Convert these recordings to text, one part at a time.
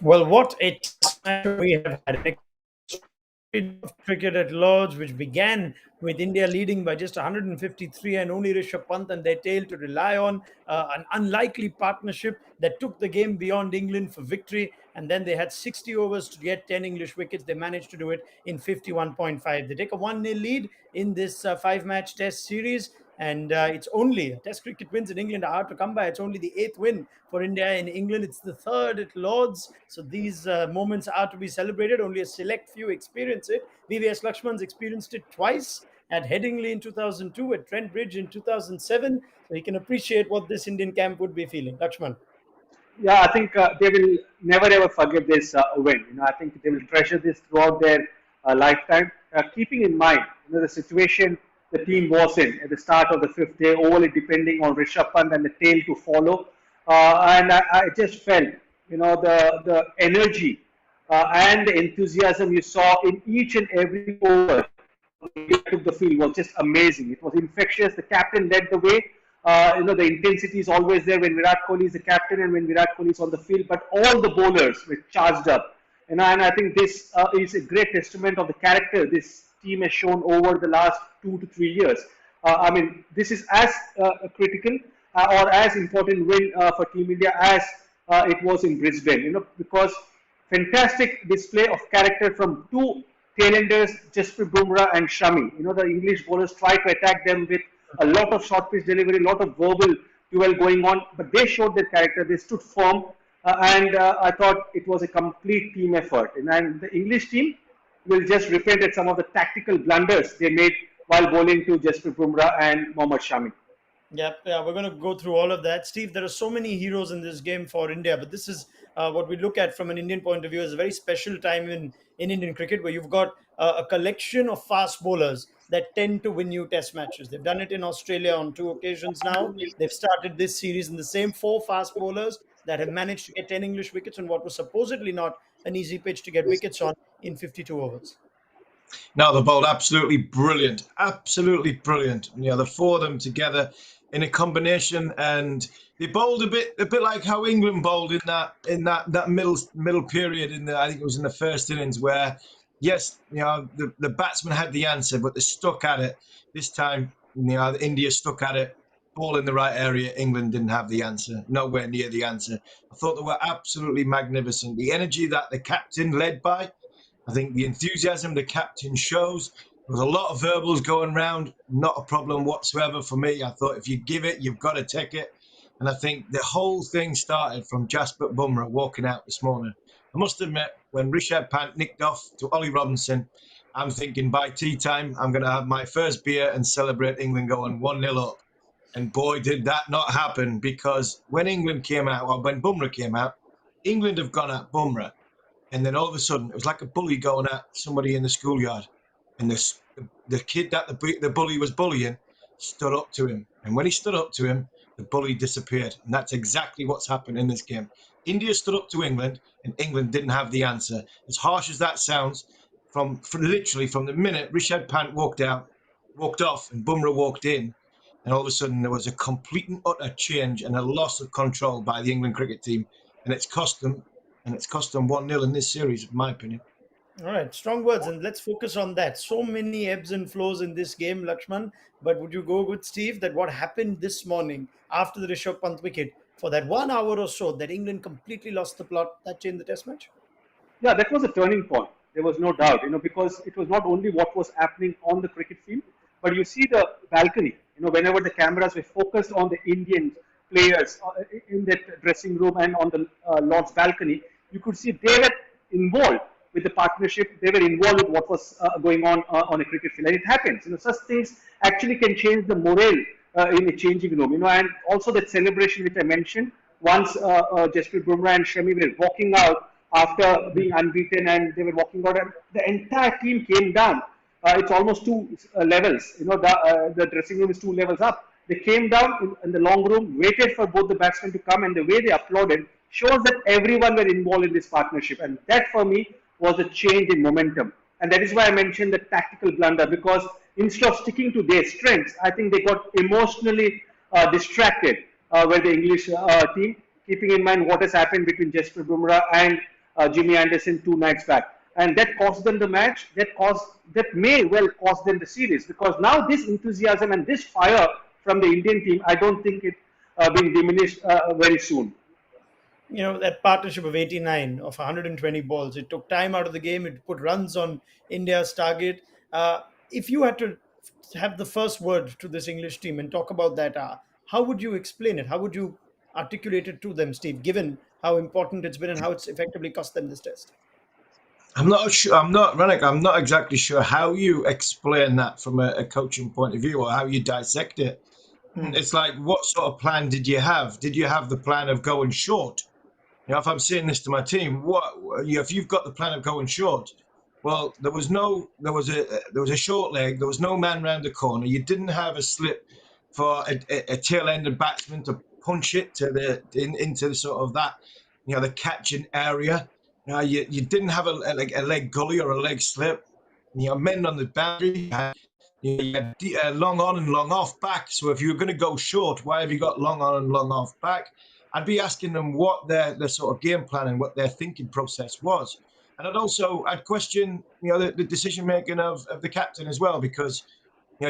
Well, what a test match we have had. An of cricket at Lords, which began with India leading by just 153 and only Rishabh Pant and their tail to rely on, an unlikely partnership that took the game beyond England for victory. And then they had 60 overs to get 10 English wickets. They managed to do it in 51.5. They take a 1-0 lead in this five-match test series. And it's only Test cricket wins in England are hard to come by. It's only the eighth win for India in England. It's the third at Lords. So these moments are to be celebrated. Only a select few experience it. VVS Lakshman's experienced it twice at Headingley in 2002, at Trent Bridge in 2007. So he can appreciate what this Indian camp would be feeling. Lakshman. Yeah, I think they will never ever forget this win. I think they will treasure this throughout their lifetime. Keeping in mind, the situation the team was in at the start of the fifth day, only depending on Rishabh Pant and the tail to follow. And I just felt, the energy and the enthusiasm you saw in each and every over took the field was just amazing. It was infectious. The captain led the way. The intensity is always there when Virat Kohli is the captain and when Virat Kohli is on the field. But all the bowlers were charged up. And I think this is a great testament of the character this team has shown over the last 2 to 3 years. This is as critical or as important win for Team India as it was in Brisbane. Because fantastic display of character from two tailenders, Jasprit Bumrah and Shami. The English bowlers try to attack them with a lot of short pitch delivery, a lot of verbal duel going on, but they showed their character. They stood firm, and I thought it was a complete team effort. And the English team will just repent at some of the tactical blunders they made while bowling to Jasprit Bumrah and Mohammad Shami. Yeah, we're going to go through all of that. Steve, there are so many heroes in this game for India, but this is what we look at from an Indian point of view as a very special time in Indian cricket where you've got a collection of fast bowlers that tend to win you test matches. They've done it in Australia on two occasions now. They've started this series in the same four fast bowlers that have managed to get 10 English wickets on what was supposedly not an easy pitch to get wickets on in 52 overs. No, they bowled absolutely brilliant. The four of them together in a combination, and they bowled a bit like how England bowled in that middle period. I think it was in the first innings where, yes, the batsman had the answer, but they stuck at it. This time, India stuck at it, ball in the right area. England didn't have the answer, nowhere near the answer. I thought they were absolutely magnificent. The energy that the captain led by. I think the enthusiasm the captain shows. There was a lot of verbals going around, not a problem whatsoever for me. I thought if you give it, you've got to take it. And I think the whole thing started from Jasprit Bumrah walking out this morning. I must admit, when Rishabh Pant nicked off to Ollie Robinson, I'm thinking by tea time, I'm going to have my first beer and celebrate England going 1-0 up. And boy, did that not happen, because when England came out, or when Bumrah came out, England have gone at Bumrah. And then all of a sudden, it was like a bully going at somebody in the schoolyard. And the kid that the bully was bullying stood up to him. And when he stood up to him, the bully disappeared. And that's exactly what's happened in this game. India stood up to England, and England didn't have the answer. As harsh as that sounds, literally from the minute Rishabh Pant walked off, and Bumrah walked in, and all of a sudden there was a complete and utter change and a loss of control by the England cricket team. And it's cost them 1-0 in this series, in my opinion. All right, strong words, and let's focus on that. So many ebbs and flows in this game, Lakshman. But would you go with Steve that what happened this morning after the Rishabh Pant wicket for that 1 hour or so that England completely lost the plot that changed the Test match? Yeah, that was a turning point. There was no doubt, because it was not only what was happening on the cricket field, but you see the balcony. Whenever the cameras were focused on the Indian players in that dressing room and on the Lord's balcony, you could see they were involved with the partnership. They were involved with what was going on a cricket field. And it happens. Such things actually can change the morale in a changing room. And also that celebration which I mentioned, once Jasprit Bumrah and Shami were walking out after being unbeaten, and they were walking out, and the entire team came down. It's almost two levels. The dressing room is 2 levels up. They came down in the long room, waited for both the batsmen to come, and the way they applauded shows that everyone were involved in this partnership. And that, for me, was a change in momentum. And that is why I mentioned the tactical blunder, because instead of sticking to their strengths, I think they got emotionally distracted with the English team, keeping in mind what has happened between Jasprit Bumrah and Jimmy Anderson 2 nights back, and that cost them the match. That may well cost them the series, because now this enthusiasm and this fire from the Indian team, I don't think it being diminished very soon. That partnership of 89 of 120 balls, it took time out of the game, it put runs on India's target. If you had to have the first word to this English team and talk about that, how would you explain it? How would you articulate it to them, Steve, given how important it's been and how it's effectively cost them this test? I'm not sure. I'm not, Renek. I'm not exactly sure how you explain that from a coaching point of view, or how you dissect it. It's like, what sort of plan did you have? Did you have the plan of going short? If I'm saying this to my team, if you've got the plan of going short, well, there was a short leg. There was no man round the corner. You didn't have a slip for a tail-ended batsman to punch it into the sort of that, the catching area. You didn't have a leg gully or a leg slip. Men on the boundary. You had long on and long off back. So if you were going to go short, why have you got long on and long off back? I'd be asking them what their sort of game plan and what their thinking process was. And I'd question, the decision making of the captain as well, because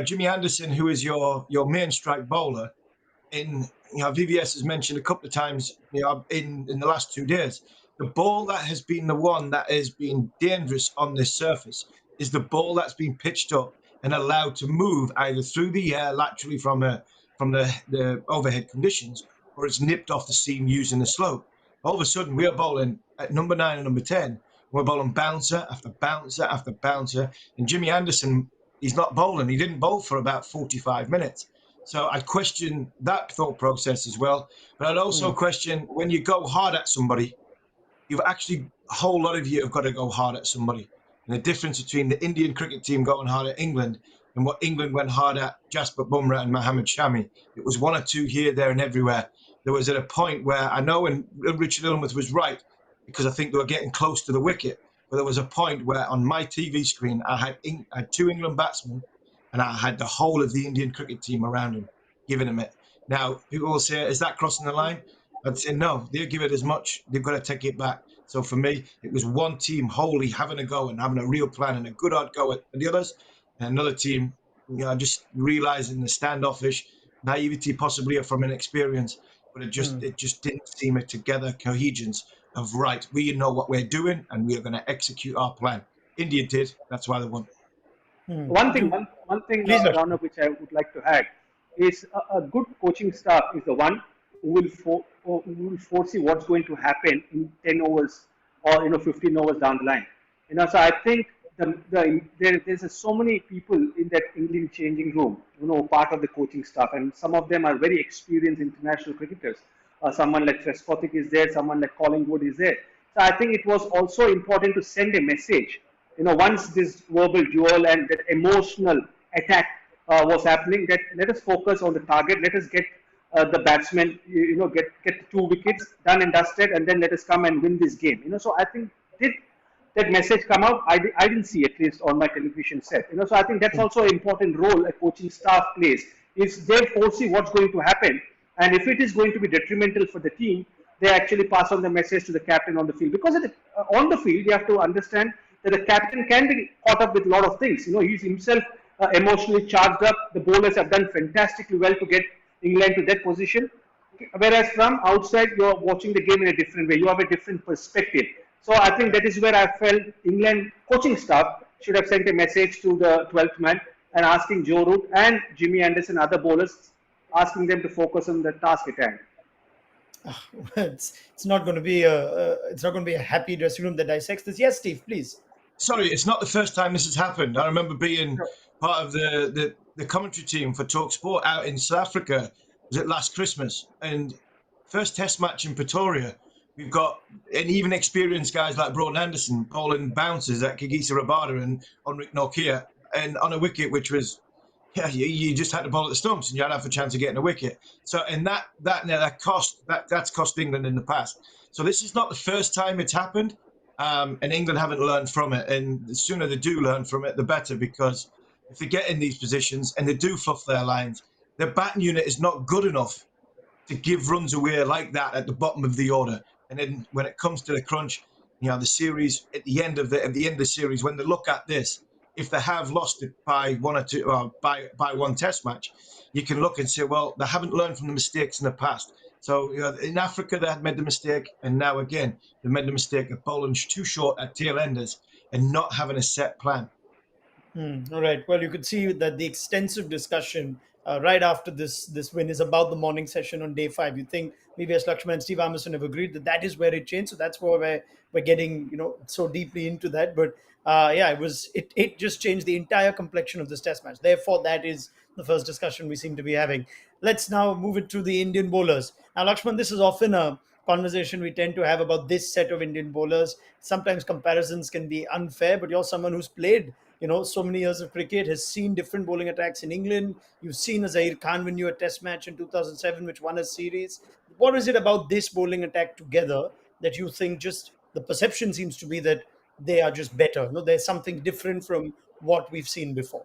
Jimmy Anderson, who is your main strike bowler, VVS has mentioned a couple of times, in the last 2 days, the ball that has been the one that has been dangerous on this surface is the ball that's been pitched up and allowed to move either through the air laterally from the overhead conditions, or it's nipped off the seam using the slope. All of a sudden, we're bowling at number 9 and number 10. We're bowling bouncer after bouncer after bouncer. And Jimmy Anderson, he's not bowling. He didn't bowl for about 45 minutes. So I'd question that thought process as well. But I'd also question, when you go hard at somebody, a whole lot of you have got to go hard at somebody. And the difference between the Indian cricket team going hard at England and what England went hard at Jasper Bumrah and Mohammad Shami, it was 1 or 2 here, there and everywhere. There was at a point where I know, and Richard Illingworth was right, because I think they were getting close to the wicket, but there was a point where on my TV screen, I had 2 England batsmen and I had the whole of the Indian cricket team around him, giving him it. Now, people will say, is that crossing the line? I'd say no, they'll give it as much, they've got to take it back. So for me, it was one team wholly having a go and having a real plan and a good hard go at the others, and another team, just realizing the standoffish naivety possibly from inexperience, but it just didn't seem a together cohesions of, right, we know what we're doing and we are going to execute our plan. India did, that's why they won. One thing, Please, Rana, which I would like to add is a good coaching staff is the one who will foresee what's going to happen in 10 overs or 15 overs down the line. So I think there's so many people in that England changing room, part of the coaching staff, and some of them are very experienced international cricketers. Someone like Trescothick is there, someone like Collingwood is there. So I think it was also important to send a message. Once this verbal duel and that emotional attack was happening, that let us focus on the target, let us get the batsmen, get 2 wickets done and dusted, and then let us come and win this game. So I think did that message come out? I didn't see, at least on my television set. So I think that's also an important role a coaching staff plays. Is they foresee what's going to happen, and if it is going to be detrimental for the team, they actually pass on the message to the captain on the field. Because on the field, you have to understand that the captain can be caught up with a lot of things. He's himself emotionally charged up. The bowlers have done fantastically well to get England to that position. Whereas from outside, you're watching the game in a different way. You have a different perspective. So I think that is where I felt England coaching staff should have sent a message to the 12th man and asking Joe Root and Jimmy Anderson, other bowlers, asking them to focus on the task at hand. It's not going to be a happy dressing room that dissects this. Yes, Steve, please. Sorry, it's not the first time this has happened. I remember being part of the commentary team for Talk Sport out in South Africa. Was it last Christmas? And first test match in Pretoria, we've got and even experienced guys like Broden Anderson bowling bouncers at Kagisa Rabada and Henrik Nokia, and on a wicket which was, you just had to bowl at the stumps and you had to have a chance of getting a wicket. So, and that's cost England in the past. So this is not the first time it's happened, and England haven't learned from it. And the sooner they do learn from it, the better, because if they get in these positions and they do fluff their lines, their batting unit is not good enough to give runs away like that at the bottom of the order. And then when it comes to the crunch, the series at the end of the series, when they look at this, if they have lost it by one or two, by one test match, you can look and say, well, they haven't learned from the mistakes in the past. So in Africa, they had made the mistake, and now again they made the mistake of bowling too short at tail enders and not having a set plan. All right. Well, you could see that the extensive discussion right after this win is about the morning session on day 5. You think maybe as Laxman and Steve Harmison have agreed that that is where it changed. So that's why we're getting so deeply into that. But yeah, it just changed the entire complexion of this test match. Therefore, that is the first discussion we seem to be having. Let's now move it to the Indian bowlers. Now, Lakshman, this is often a conversation we tend to have about this set of Indian bowlers. Sometimes comparisons can be unfair, but you're someone who's played so many years of cricket, has seen different bowling attacks in England. You've seen a Zair Khan win you a test match in 2007, which won a series. What is it about this bowling attack together that you think just the perception seems to be that they are just better? There's something different from what we've seen before.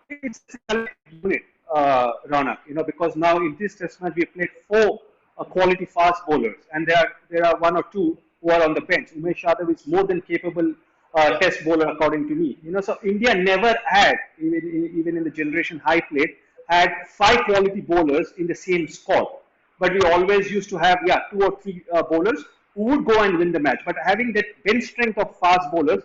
It's a collective unit, Ronak. Because now in this test match we played four quality fast bowlers, and there are one or two who are on the bench. Umesh Yadav is more than capable Yeah. test bowler, according to me. So India never had, even in the generation high played, had five quality bowlers in the same squad. But we always used to have, two or three bowlers who would go and win the match. But having that bench strength of fast bowlers,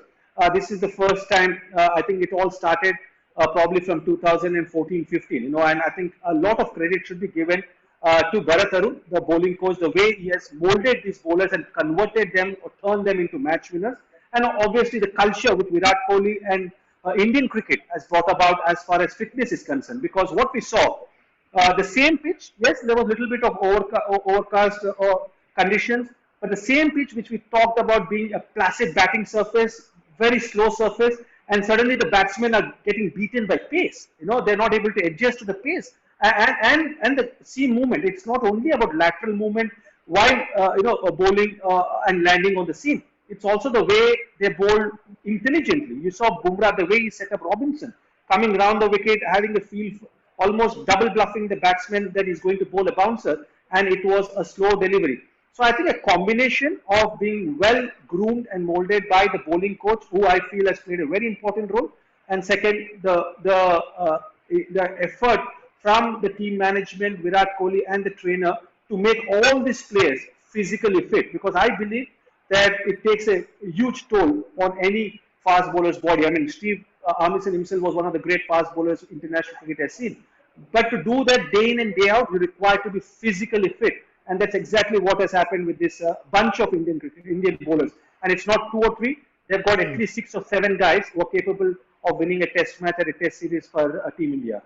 this is the first time. I think it all started probably from 2014-15. And I think a lot of credit should be given to Bharat Arun, the bowling coach, the way he has molded these bowlers and converted them or turned them into match winners. And obviously the culture with Virat Kohli and Indian cricket has brought about as far as fitness is concerned. Because what we saw, the same pitch, yes, there was a little bit of overcast conditions, but the same pitch which we talked about being a placid batting surface, very slow surface, and suddenly the batsmen are getting beaten by pace. They're not able to adjust to the pace. And the seam movement, it's not only about lateral movement while bowling and landing on the seam. It's also the way they bowl intelligently. You saw Bumrah, the way he set up Robinson, coming round the wicket, having the field almost double bluffing the batsman that he's going to bowl a bouncer, and it was a slow delivery. So I think a combination of being well groomed and molded by the bowling coach, who I feel has played a very important role, and second, the effort from the team management, Virat Kohli, and the trainer to make all these players physically fit. Because I believe that it takes a huge toll on any fast bowler's body. I mean, Steve Harmison himself was one of the great fast bowlers international cricket has seen. But to do that day in and day out, you require to be physically fit. And that's exactly what has happened with this bunch of Indian bowlers. And it's not two or three. They've got at least 6 or 7 guys who are capable of winning a test match at a test series for Team India.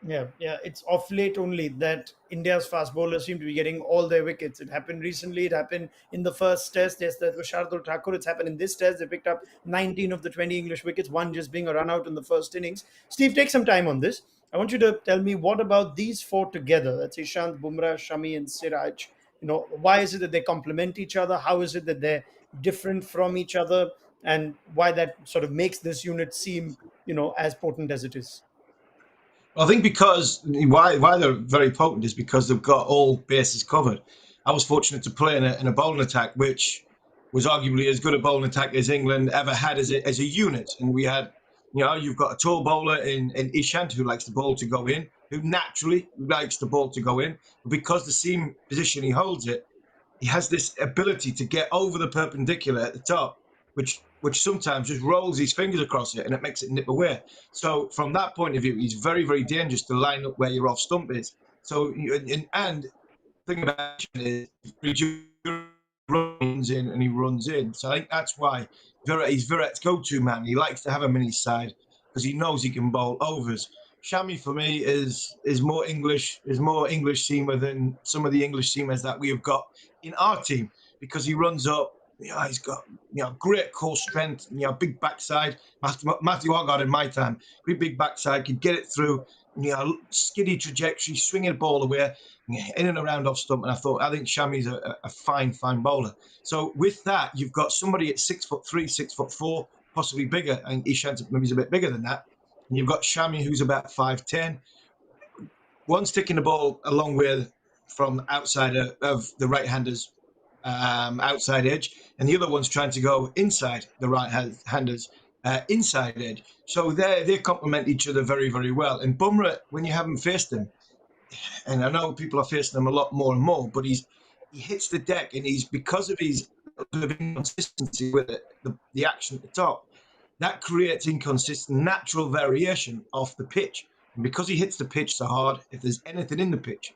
Yeah. It's off late only that India's fast bowlers seem to be getting all their wickets. It happened recently. It happened in the first test. Yes, that was Shardul Thakur. It's happened in this test. They picked up 19 of the 20 English wickets, one just being a run out in the first innings. Steve, take some time on this. I want you to tell me what about these four together? That's Ishant, Bumrah, Shami, and Siraj. Why is it that they complement each other? How is it that they're different from each other? And why that sort of makes this unit seem, as potent as it is? I think because why they're very potent is because they've got all bases covered. I was fortunate to play in a bowling attack, which was arguably as good a bowling attack as England ever had as a unit. And we had, you've got a tall bowler in Ishant who likes the ball to go in, who naturally likes the ball to go in. But because the seam position he holds it, he has this ability to get over the perpendicular at the top, which sometimes just rolls his fingers across it and it makes it nip away. So from that point of view, he's very, very dangerous to line up where your off stump is. So and the thing about it is he runs in and he runs in. So I think that's why he's Virat's go-to man. He likes to have him in his side because he knows he can bowl overs. Shami for me is more English seamer than some of the English seamers that we have got in our team because he runs up. He's got great core strength. Big backside. Matthew Hoggard in my time, pretty big backside, could get it through. Skiddy trajectory, swinging the ball away, in and around off stump. And I think Shami's a fine bowler. So with that, you've got somebody at 6'3", 6'4", possibly bigger. And Ishant maybe is a bit bigger than that. And you've got Shami, who's about 5'10". One's taking the ball a long way from outside of the right-handers outside edge, and the other one's trying to go inside the right-handers inside edge. So they complement each other very, very well. And Bumrah, when you haven't faced him, and I know people are facing him a lot more and more, but he hits the deck, and he's because of his inconsistency with it, the action at the top, that creates inconsistent natural variation off the pitch. And because he hits the pitch so hard, if there's anything in the pitch,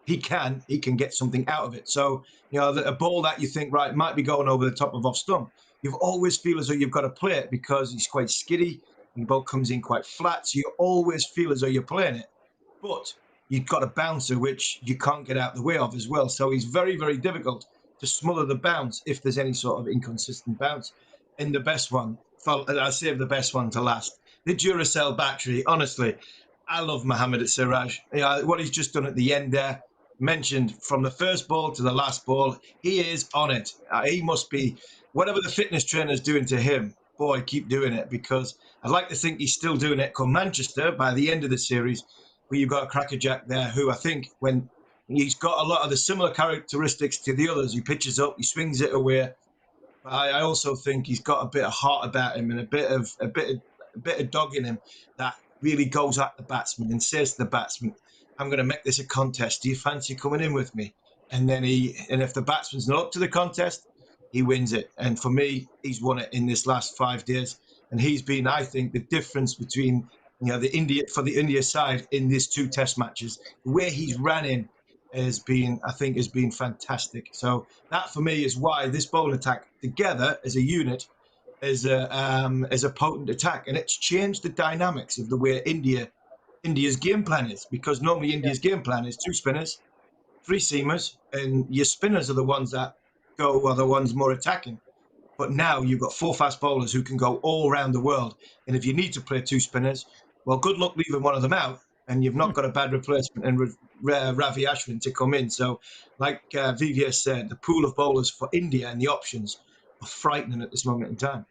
he can get something out of it. So, a ball that you think, right, might be going over the top of off stump, you always feel as though you've got to play it because he's quite skiddy. The ball comes in quite flat. So you always feel as though you're playing it. But you've got a bouncer, which you can't get out the way of as well. So he's very, very difficult to smother the bounce if there's any sort of inconsistent bounce. And the best one, I'll save the best one to last. The Duracell battery, honestly, I love Mohamed Siraj. What he's just done at the end there, mentioned from the first ball to the last ball, he is on it. He must be, whatever the fitness trainer's doing to him, boy, keep doing it, because I'd like to think he's still doing it come Manchester by the end of the series, where you've got a crackerjack there who I think when he's got a lot of the similar characteristics to the others. He pitches up, he swings it away. But I also think he's got a bit of heart about him and a bit of dog in him that really goes at the batsman and says to the batsman, I'm going to make this a contest. Do you fancy coming in with me? And then if the batsman's not up to the contest, he wins it. And for me, he's won it in this last 5 days. And he's been, I think, the difference between the India side in these 2 test matches. The way he's ran in has been fantastic. So that for me is why this bowling attack together as a unit is a potent attack, and it's changed the dynamics of the way India's game plan is, because normally India's game plan is 2 spinners, 3 seamers, and your spinners are the ones that are the ones more attacking. But now you've got 4 fast bowlers who can go all around the world, and if you need to play 2 spinners, well, good luck leaving one of them out, and you've not got a bad replacement and Ravi Ashwin to come in. So, like Vivier said, the pool of bowlers for India and the options are frightening at this moment in time.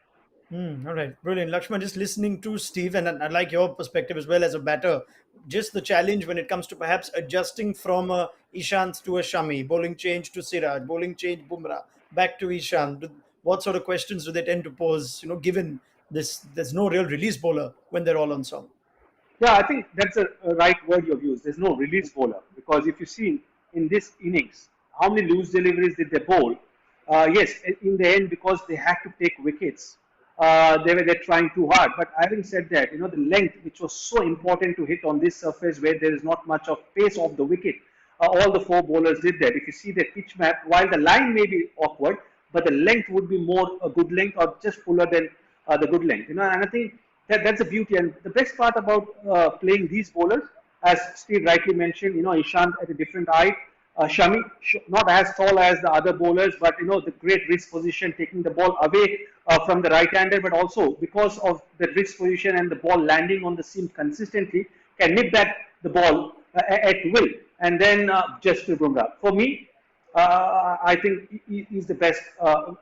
All right, brilliant. Lakshman, just listening to Steve, and I like your perspective as well as a batter, just the challenge when it comes to perhaps adjusting from a Ishant to a Shami, bowling change to Siraj, bowling change Bumrah, back to Ishant. What sort of questions do they tend to pose, given there's no real release bowler when they're all on song? Yeah, I think that's a right word you've used. There's no release bowler, because if you see in this innings, how many loose deliveries did they bowl? Yes, in the end, because they had to take wickets, they're trying too hard. But having said that, the length, which was so important to hit on this surface where there is not much of pace off the wicket, all the 4 bowlers did that. If you see the pitch map, while the line may be awkward, but the length would be more a good length or just fuller than the good length. And I think that's the beauty. And the best part about playing these bowlers, as Steve rightly mentioned, Ishant at a different height, Shami not as tall as the other bowlers, but the great wrist position, taking the ball away from the right-hander, but also because of the wrist position and the ball landing on the seam consistently, can nip back the ball at will. And then Jasprit Bumrah. For me, I think he's the best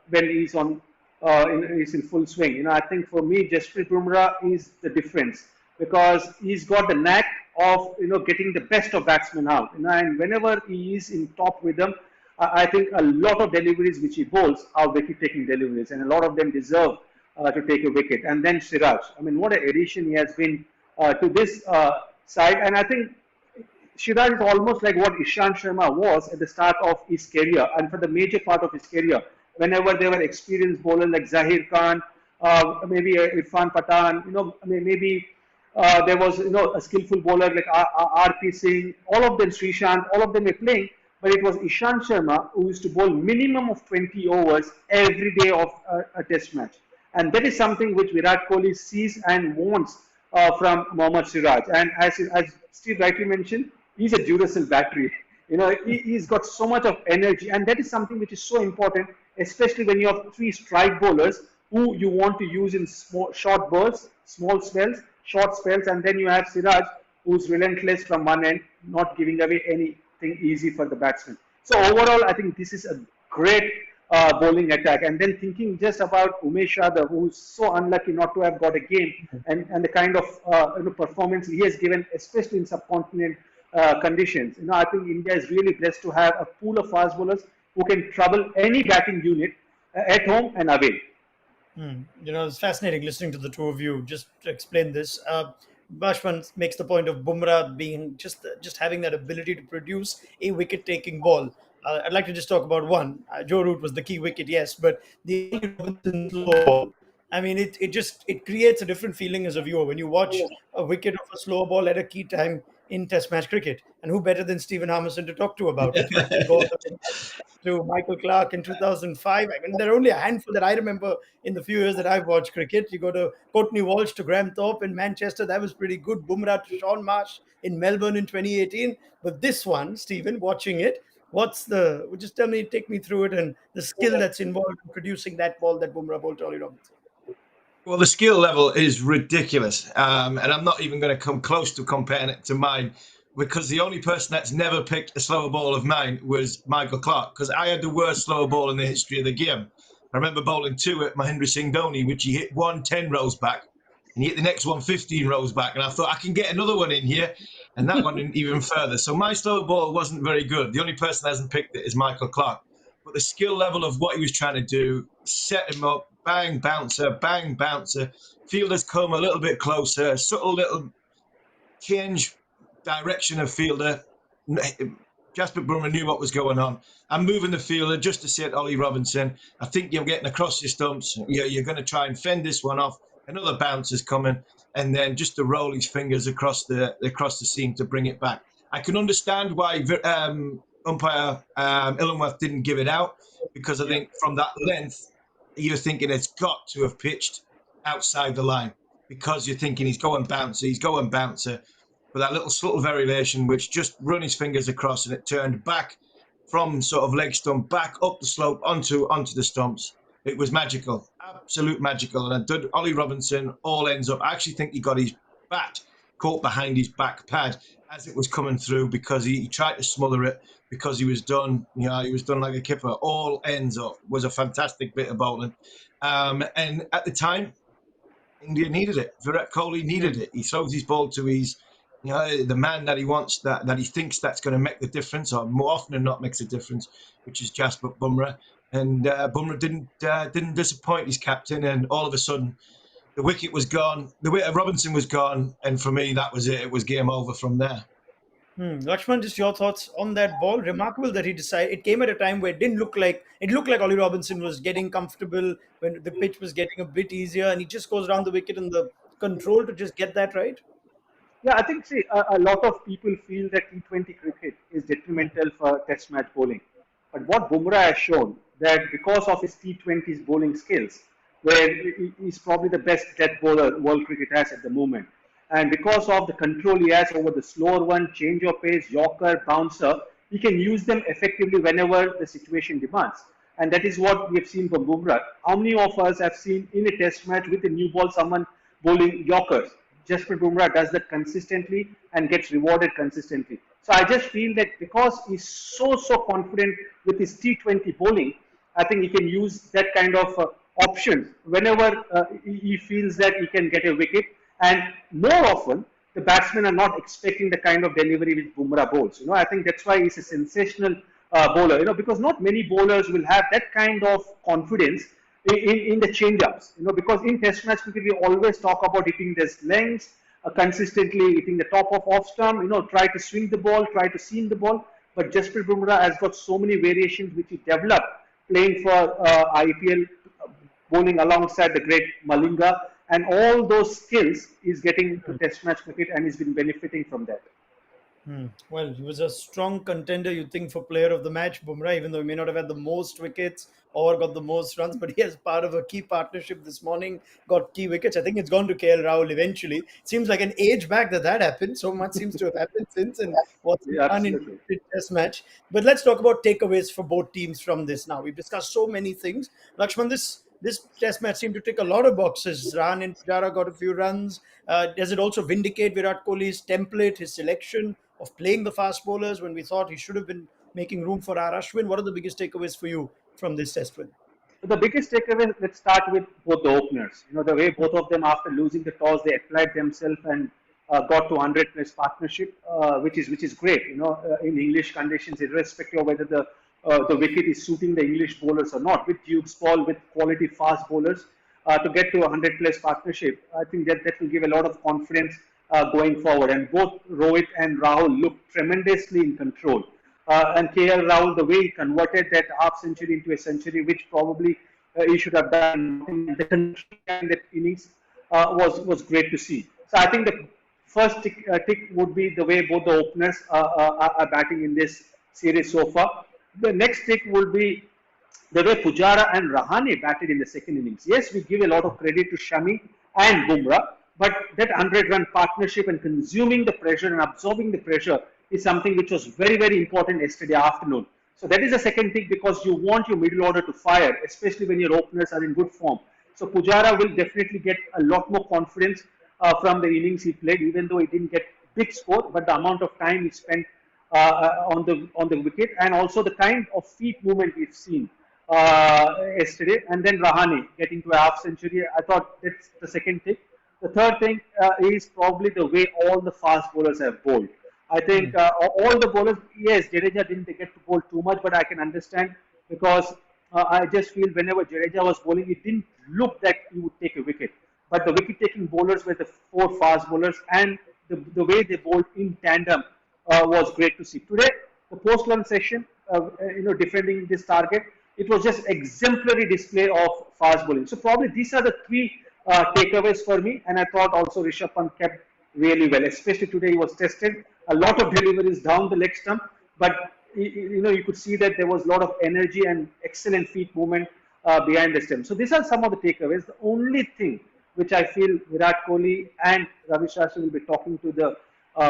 when he's he's in full swing. I think for me, Jasprit Bumrah is the difference, because he's got the knack of getting the best of batsmen out. And whenever he is in top rhythm, I think a lot of deliveries which he bowls are wicket-taking deliveries, and a lot of them deserve to take a wicket. And then Siraj, what an addition he has been to this side. And I think Siraj is almost like what Ishant Sharma was at the start of his career, and for the major part of his career. Whenever there were experienced bowlers like Zahir Khan, maybe Irfan Pathan, maybe there was a skillful bowler like R.P. Singh, all of them, Srishant, all of them were playing, but it was Ishant Sharma who used to bowl minimum of 20 overs every day of a test match. And that is something which Virat Kohli sees and wants from Mohammad Siraj. And as Steve rightly mentioned, he's a Duracell battery. He's got so much of energy, and that is something which is so important, especially when you have 3 strike bowlers who you want to use in short bursts, small spells, short spells, and then you have Siraj, who's relentless from one end, not giving away anything easy for the batsman. So overall, I think this is a great bowling attack. And then thinking just about Umesh Yadav, who's so unlucky not to have got a game, and the kind of performance he has given, especially in subcontinent conditions. I think India is really blessed to have a pool of fast bowlers who can trouble any batting unit at home and away. It's fascinating listening to the two of you just to explain this. Bashman makes the point of Bumrah being just having that ability to produce a wicket-taking ball. I'd like to just talk about one. Joe Root was the key wicket, yes, but the Ollie Robinson slow ball. I mean, it creates a different feeling as a viewer when you watch a wicket of a slow ball at a key time in Test match cricket. And who better than Stephen Harmison to talk to about it? We go all the way back to Michael Clarke in 2005. I mean, there are only a handful that I remember in the few years that I've watched cricket. You go to Courtney Walsh to Graham Thorpe in Manchester. That was pretty good. Bumrah to Sean Marsh in Melbourne in 2018. But this one, Stephen, watching it, just tell me, take me through it and the skill that's involved in producing that ball that Bumrah bowled to Ollie Robinson. Well, the skill level is ridiculous, and I'm not even going to come close to comparing it to mine, because the only person that's never picked a slower ball of mine was Michael Clarke, because I had the worst slower ball in the history of the game. I remember bowling two at Mahendra Singh Dhoni, which he hit one 10 rows back, and he hit the next one 15 rows back, and I thought, I can get another one in here, and that one even further. So my slower ball wasn't very good. The only person that hasn't picked it is Michael Clarke. But the skill level of what he was trying to do, set him up, bang, bouncer. Fielders come a little bit closer, subtle little change direction of fielder. Jasper Brummer knew what was going on. I'm moving the fielder just to say to Ollie Robinson, I think you're getting across your stumps. You're going to try and fend this one off. Another bounce is coming, and then just to roll his fingers across the seam to bring it back. I can understand why umpire Illingworth didn't give it out, because I think from that length, you're thinking it's got to have pitched outside the line, because you're thinking he's going bouncer. But that little subtle variation, which just run his fingers across and it turned back from sort of leg stump back up the slope onto the stumps. It was magical, absolute magical. And Ollie Robinson all ends up. I actually think he got his bat caught behind his back pad as it was coming through, because he tried to smother it, because he was done. He was done like a kipper. All ends up. Was a fantastic bit of bowling, and at the time, India needed it. Virat Kohli needed it. He throws his ball to his, the man that he wants, that he thinks that's going to make the difference, or more often than not makes a difference, which is Jasprit Bumrah. And Bumrah didn't disappoint his captain, and all of a sudden, the wicket was gone. The wicket Robinson was gone, and for me, that was it. It was game over from there. Laxman, just your thoughts on that ball. Remarkable that he decided. It came at a time where it looked like Ollie Robinson was getting comfortable, when the pitch was getting a bit easier, and he just goes around the wicket and the control to just get that right. Yeah, I think, see, a lot of people feel that T20 cricket is detrimental for Test match bowling. But what Bumrah has shown, that because of his T20's bowling skills, where he's probably the best death bowler world cricket has at the moment, and because of the control he has over the slower one, change of pace, yorker, bouncer, he can use them effectively whenever the situation demands. And that is what we have seen from Bumrah. How many of us have seen in a Test match with a new ball someone bowling yorkers? Jasprit Bumrah does that consistently and gets rewarded consistently. So I just feel that because he's so confident with his T20 bowling, I think he can use that kind of option whenever he feels that he can get a wicket. And more often, the batsmen are not expecting the kind of delivery which Bumrah bowls. I think that's why he's a sensational bowler. Because not many bowlers will have that kind of confidence in the change-ups, because in Test match cricket we always talk about hitting this lengths, consistently hitting the top of off stump, try to swing the ball, try to seam the ball. But Jasprit Bumrah has got so many variations which he developed playing for IPL, bowling alongside the great Malinga, and all those skills is getting to Test match cricket, and he's been benefiting from that. Well, he was a strong contender, you think, for player of the match, Bumrah, even though he may not have had the most wickets or got the most runs, but he has part of a key partnership this morning, got key wickets. I think it's gone to KL Rahul eventually. It seems like an age back that happened. So much seems to have happened since, and what's done in the Test match. But let's talk about takeaways for both teams from this now. We've discussed so many things. Lakshman, this Test match seemed to tick a lot of boxes. Rahan and Pujara got a few runs. Does it also vindicate Virat Kohli's template, his selection of playing the fast bowlers when we thought he should have been making room for R. Ashwin? What are the biggest takeaways for you from this Test win? The biggest takeaway, let's start with both the openers. The way both of them, after losing the toss, they applied themselves and got to 100 plus partnership, which is great. In English conditions, irrespective of whether the the wicket is suiting the English bowlers or not. With Duke's ball, with quality fast bowlers, to get to a 100-plus partnership, I think that will give a lot of confidence going forward. And both Rohit and Rahul look tremendously in control. And KL Rahul, the way he converted that half century into a century, which probably he should have done, the control in that innings was great to see. So I think the first tick would be the way both the openers are batting in this series so far. The next tick will be the way Pujara and Rahane batted in the second innings. Yes, we give a lot of credit to Shami and Bumrah, but that 100-run partnership and consuming the pressure and absorbing the pressure is something which was very, very important yesterday afternoon. So that is the second thing, because you want your middle order to fire, especially when your openers are in good form. So Pujara will definitely get a lot more confidence from the innings he played, even though he didn't get big score, but the amount of time he spent on the wicket, and also the kind of feet movement we've seen yesterday. And then Rahane getting to a half century. I thought that's the second thing. The third thing is probably the way all the fast bowlers have bowled. I think all the bowlers, yes, Jadeja didn't get to bowl too much, but I can understand, because I just feel whenever Jadeja was bowling, it didn't look that he would take a wicket. But the wicket-taking bowlers were the four fast bowlers, and the way they bowled in tandem was great to see. Today, the post-run session, defending this target, it was just exemplary display of fast bowling. So probably these are the three takeaways for me, and I thought also Rishabh Pant kept really well, especially today he was tested. A lot of deliveries down the leg stump, but you could see that there was a lot of energy and excellent feet movement behind the stump. So these are some of the takeaways. The only thing which I feel Virat Kohli and Ravi Shastri will be talking to the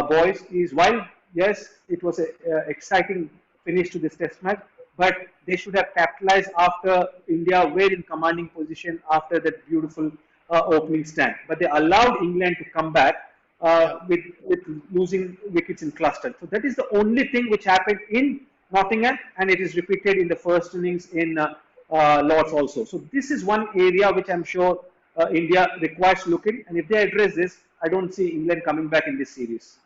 boys is, while yes, it was an exciting finish to this test match, but they should have capitalized after India were in commanding position after that beautiful opening stand. But they allowed England to come back with losing wickets in cluster. So that is the only thing which happened in Nottingham, and it is repeated in the first innings in Lords also. So this is one area which I'm sure India requires looking, and if they address this, I don't see England coming back in this series.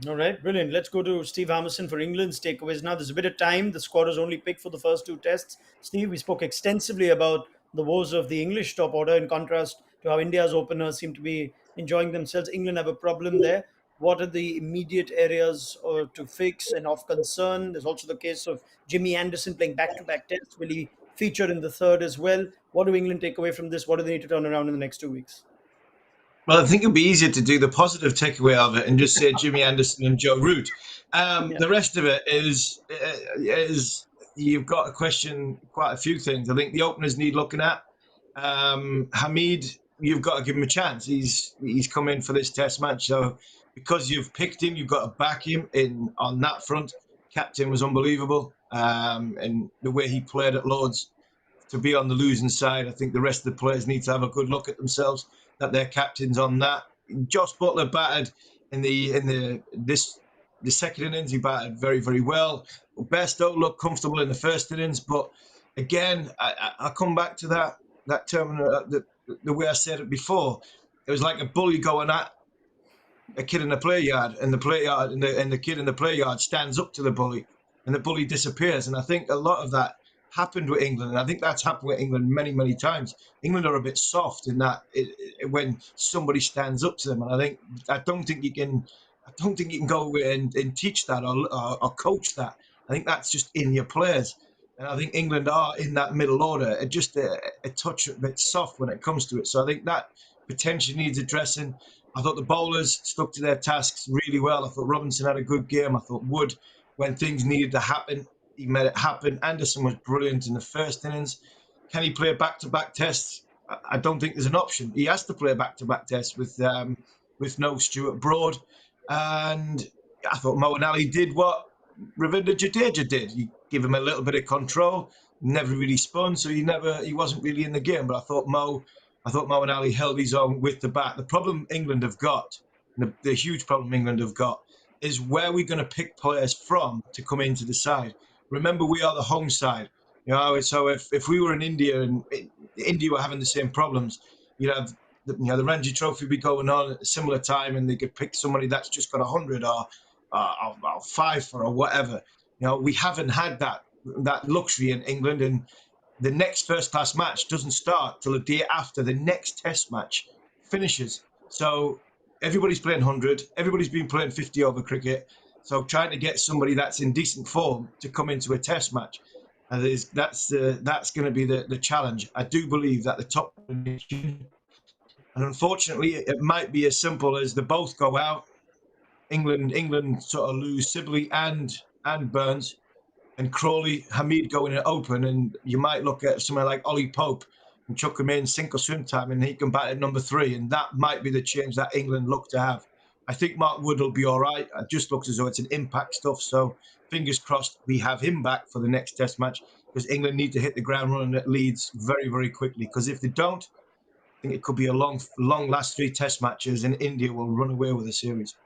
All right, brilliant. Let's go to Steve Harmison for England's takeaways now. There's a bit of time. The squad is only picked for the first two tests. Steve, we spoke extensively about the woes of the English top order in contrast to how India's openers seem to be enjoying themselves. England have a problem there. What are the immediate areas to fix and of concern? There's also the case of Jimmy Anderson playing back-to-back tests. Will he feature in the third as well? What do England take away from this? What do they need to turn around in the next 2 weeks? Well, I think it'd be easier to do the positive takeaway of it and just say Jimmy Anderson and Joe Root. Yeah. The rest of it is you've got to question quite a few things. I think the openers need looking at. Hamid, you've got to give him a chance. He's come in for this test match, so because you've picked him, you've got to back him in on that front. Captain was unbelievable, and the way he played at Lords to be on the losing side. I think the rest of the players need to have a good look at themselves, that they're captains on that. Josh Butler batted in the second innings. He batted very, very well. Bairstow looked comfortable in the first innings, but again, I come back to that term, the way I said it before. It was like a bully going at a kid in the play yard, and the kid in the play yard stands up to the bully, and the bully disappears. And I think a lot of that happened with England, and I think that's happened with England many, many times. England are a bit soft in that when somebody stands up to them, and I don't think you can go away and teach that or coach that. I think that's just in your players, and I think England are in that middle order, just a touch a bit soft when it comes to it. So I think that potentially needs addressing. I thought the bowlers stuck to their tasks really well. I thought Robinson had a good game. I thought Wood, when things needed to happen, he made it happen. Anderson was brilliant in the first innings. Can he play a back-to-back test? I don't think there's an option. He has to play a back-to-back test with no Stuart Broad. And I thought Moeen Ali did what Ravindra Jadeja did. You give him a little bit of control, never really spun, so he wasn't really in the game. But I thought Moeen Ali held his own with the bat. The problem England have got, the huge problem England have got, is where we're going to pick players from to come into the side. Remember, we are the home side. So if we were in India and India were having the same problems, you'd have the Ranji Trophy be going on at a similar time, and they could pick somebody that's just got 100 or 5 for or whatever. We haven't had that that luxury in England, and the next first class match doesn't start till the day after the next test match finishes. So everybody's playing 100, everybody's been playing 50 over cricket. So trying to get somebody that's in decent form to come into a test match, that's going to be the challenge. I do believe that the top, and unfortunately, it might be as simple as they both go out. England sort of lose Sibley and Burns, and Crawley, Hamid go in and open, and you might look at somewhere like Ollie Pope and chuck him in sink or swim time, and he can bat at number 3, and that might be the change that England look to have. I think Mark Wood will be all right. It just looks as though it's an impact stuff, so fingers crossed we have him back for the next test match, because England need to hit the ground running at Leeds very, very quickly, because if they don't, I think it could be a long last 3 test matches, and India will run away with the series.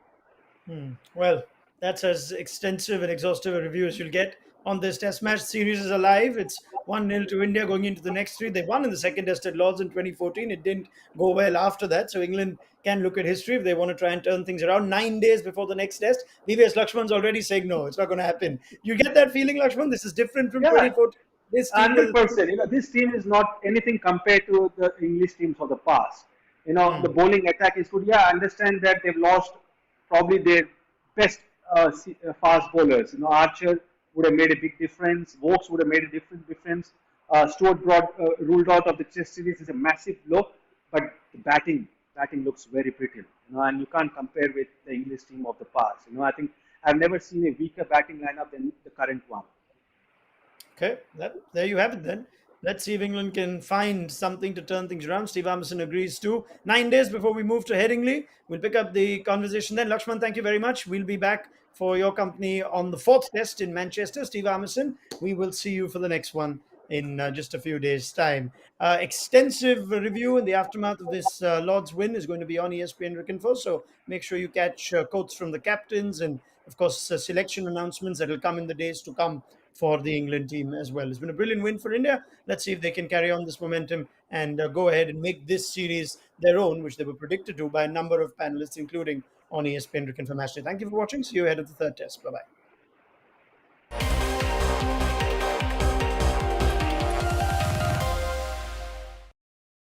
Well, that's as extensive and exhaustive a review as you'll get on this test match. Series is alive. It's 1-0 to India going into the next 3. They won in the second test at Lords in 2014. It didn't go well after that. So England can look at history if they want to try and turn things around 9 days before the next test. VVS Lakshman's already saying no, it's not going to happen. You get that feeling, Lakshman? This is different from Yeah, 2014. This team will. 100%. This team is not anything compared to the English teams of the past. The bowling attack is good. Yeah, I understand that they've lost probably their best fast bowlers. Archer would have made a big difference. Vokes would have made a difference. Stuart Broad ruled out of the Test series is a massive blow, but the batting looks very pretty. And you can't compare with the English team of the past. I think I've never seen a weaker batting lineup than the current one. Okay, there you have it then. Let's see if England can find something to turn things around. Steve Harmison agrees too. 9 days before we move to Headingley. We'll pick up the conversation then. Lakshman, thank you very much. We'll be back for your company on the 4th test in Manchester. Steve Harmison, we will see you for the next one in just a few days' time. Extensive review in the aftermath of this Lord's win is going to be on ESPN Cricinfo, so make sure you catch quotes from the captains and, of course, selection announcements that will come in the days to come for the England team as well. It's been a brilliant win for India. Let's see if they can carry on this momentum and go ahead and make this series their own, which they were predicted to by a number of panelists, including on ESPN Cricinfo Matchday. Thank you for watching. See you ahead of the 3rd test. Bye-bye.